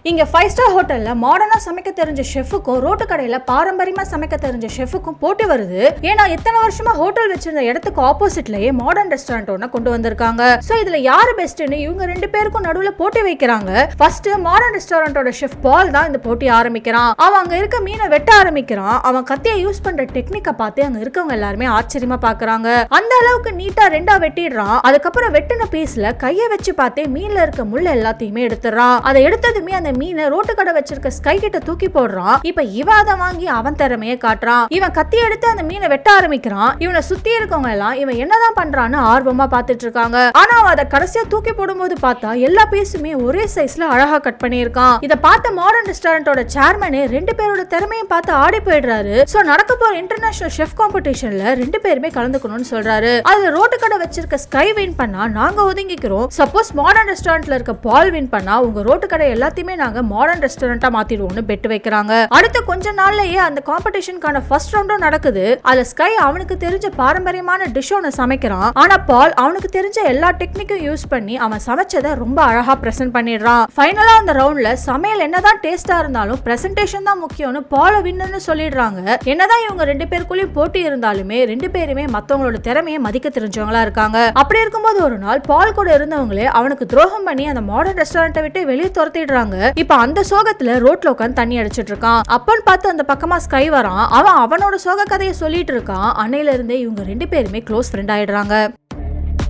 இங்க 5 ஸ்டார் ஹோட்டல்ல மாடர்னா சமைக்க தெரிஞ்ச ஷெஃபுக்கும் ரோட்டு கடையில பாரம்பரியமா சமைக்க தெரிஞ்ச ஷெஃபுக்கும் போட்டி வருது. ஏன்னா இத்தனை வருஷமா ஹோட்டல் வச்சிருந்த இடத்துக்கு ஆப்போசிட்லயே மாடர்ன் ரெஸ்டாரண்ட் ஒண்ணு கொண்டு வந்திருக்காங்க. சோ இதுல யாரு பெஸ்ட்னு இவங்க ரெண்டு பேருக்கும் நடுவுல போட்டி வைக்கிறாங்க. ஃபர்ஸ்ட் மாடர்ன் ரெஸ்டாரண்டோட ஷெஃப் பால் தான் இந்த போட்டி ஆரம்பிக்கிறான். அவன் அங்க இருக்க மீனை வெட்ட ஆரம்பிக்கிறான். அவன் கத்தியை யூஸ் பண்ற டெக்னிக்கை பார்த்து அங்க இருக்கவங்க எல்லாருமே ஆச்சரியமா பாக்குறாங்க. அந்த அளவுக்கு நீட்டா ரெண்டா வெட்டிடுறான். அதுக்கப்புறம் வெட்டின பீஸ்ல கையை வச்சு பார்த்தே மீன்ல இருக்க முள்ள எல்லாத்தையுமே எடுத்துறான். அதை எடுத்ததுமே அந்த மீனை ரோட்டு கடை வச்சிருக்க ஸ்கை கிட்ட தூக்கி போடுறான். இப்ப இவன் அதை வாங்கி அவன் திறமையை காட்டுறான். இவன் கத்தி எடுத்து அந்த மீனை வெட்ட ஆரம்பிக்கிறான். இவனை சுத்தி இருக்கவங்க எல்லாம் இவன் என்னதான் பண்றான்னு ஆர்வமா பாத்துட்டு இருக்காங்க. ஆனா அவன் அதை கடைசியா தூக்கி போடும்போது பார்த்தா எல்லா பீஸுமே ஒரே சைஸ்ல அழகா கட் பண்ணியிருக்கான். இதை பார்த்த மாடர்ன் ரெஸ்டாரண்டோட சேர்மனே ரெண்டு பேரோட திறமையும் பார்த்து ஆடி போயிடுறாரு. சோ நடக்க போற இன்டர்நேஷனல் ஷெஃப் காம்படிஷன்ல ரெண்டு பேருமே கலந்துக்கணும்னு சொல்றாரு. அதுல ரோட்டு கடை வச்சிருக்க ஸ்கை வின் பண்ணா நாங்க ஒதுங்கிக்கிறோம். சப்போஸ் மாடர்ன் ரெஸ்டாரண்ட்ல இருக்க பால் வின் பண்ணா உங்க ரோட்டு கடை எல்லாத்தையுமே நாங்க மாடர்ன் ரெஸ்டாரண்டா மாத்திடுவோம்னு பெட் வைக்கிறாங்க. அடுத்த கொஞ்ச நாள்லயே அந்த காம்படிஷனுக்கான ஃபர்ஸ்ட் ரவுண்டும் நடக்குது. அதுல ஸ்கை அவனுக்கு தெரிஞ்ச பாரம்பரியமான டிஷ் ஒன்னு சமைக்கிறான். ஆனா பால் அவனுக்கு தெரிஞ்ச எல்லா டெக்னிக்கும் யூஸ் பண்ணி அவன் சமைச்சதை ரொம்ப அழகா பிரசன்ட் பண்ணிடுறான். ஃபைனலா அந்த ரவுண்ட்ல சமையல் என்னதான் டேஸ்டா இருந்தாலும் பிரசன்டேஷன் தான் முக்கியம்னு பால வின்னு சொல்லிடுறாங்க. என்னதான் இவங்க ரெண்டு பேருக்குள்ளயும் போட்டி இருந்தாலுமே ரெண்டு பேருமே மத்தவங்களோட திறமையை மதிக்க தெரிஞ்சவங்களா இருக்காங்க. அப்படி இருக்கும்போது ஒரு நாள் பால் கூட இருந்தவங்களே அவனுக்கு துரோகம் பண்ணி அந்த மாடர்ன் ரெஸ்டாரண்ட்டை விட்டு வெளியே துரத்திடுறாங்க. இப்ப அந்த சோகத்துல ரோட்ல உட்காந்து தண்ணி அடிச்சிட்டு இருக்கான். அப்பன்னு பார்த்து அந்த பக்கமா ஸ்கை வரான். அவன் அவனோட சோக கதையை சொல்லிட்டு இருக்கான். அன்னையில இருந்தே இவங்க ரெண்டு பேருமே க்ளோஸ் ஃப்ரெண்ட் ஆயிடுறாங்க.